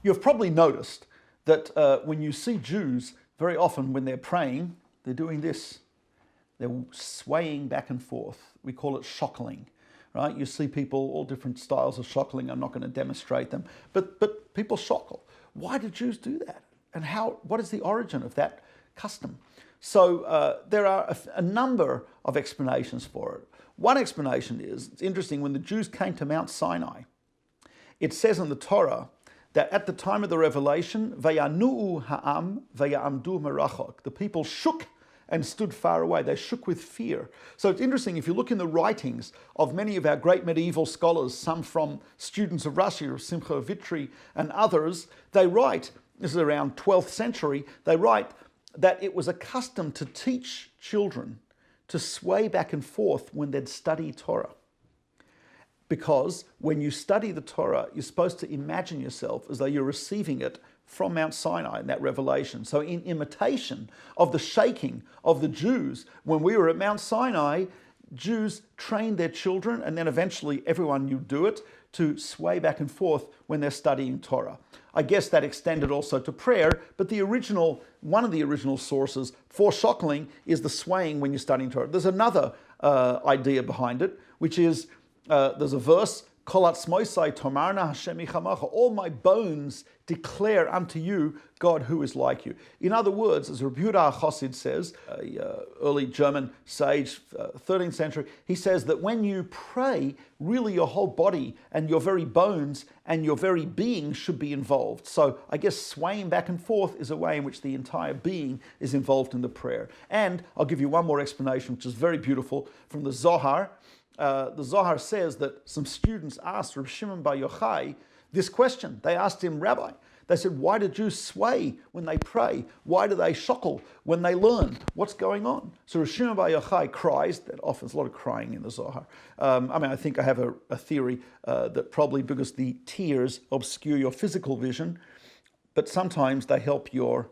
You've probably noticed that when you see Jews, very often when they're praying, they're doing this. They're swaying back and forth. We call it shockling, right? You see people, all different styles of shockling. I'm not going to demonstrate them, but people shockle. Why do Jews do that? And what is the origin of that custom? So there are a number of explanations for it. One explanation is, it's interesting, when the Jews came to Mount Sinai, it says in the Torah that at the time of the revelation, Vayanu'u ha'am vaya'amdu merachok, the people shook and stood far away. They shook with fear. So it's interesting, if you look in the writings of many of our great medieval scholars, some from students of Rashi, or Simcha Vitri, and others, they write, this is around 12th century, they write that it was a custom to teach children to sway back and forth when they'd study Torah. Because when you study the Torah, you're supposed to imagine yourself as though you're receiving it from Mount Sinai in that revelation. So in imitation of the shaking of the Jews, when we were at Mount Sinai, Jews trained their children, and then eventually everyone knew do it, to sway back and forth when they're studying Torah. I guess that extended also to prayer, but one of the original sources for shockling is the swaying when you're studying Torah. There's another idea behind it, which is, there's a verse, Kol atzmoisai tomarna Hashem yichamacha, all my bones declare unto you God who is like you. In other words, as Rabbi Chassid says, an early German sage, 13th century, he says that when you pray, really your whole body and your very bones and your very being should be involved. So I guess swaying back and forth is a way in which the entire being is involved in the prayer. And I'll give you one more explanation, which is very beautiful, from the Zohar. The Zohar says that some students asked Rabbi Shimon bar Yochai this question. They asked him, Rabbi, they said, why do Jews sway when they pray? Why do they shockle when they learn? What's going on? So Rabbi Shimon bar Yochai cries. That often there's a lot of crying in the Zohar. I think I have a theory that probably because the tears obscure your physical vision, but sometimes they help your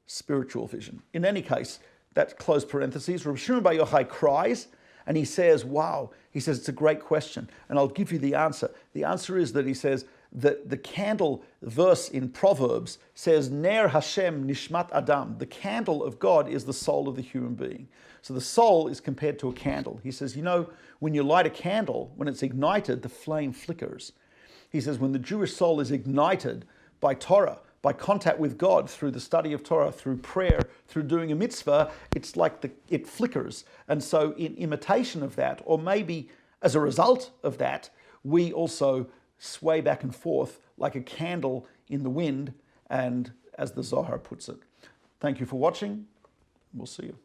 spiritual vision. In any case, that's close parentheses. Rabbi Shimon bar Yochai cries, and he says, wow, he says, it's a great question. And I'll give you the answer. The answer is that he says that the candle verse in Proverbs says, Ner Hashem nishmat Adam. The candle of God is the soul of the human being. So the soul is compared to a candle. He says, when you light a candle, when it's ignited, the flame flickers. He says, when the Jewish soul is ignited by Torah, by contact with God through the study of Torah, through prayer, through doing a mitzvah, it's like it flickers. And so in imitation of that, or maybe as a result of that, we also sway back and forth like a candle in the wind, and as the Zohar puts it. Thank you for watching. We'll see you.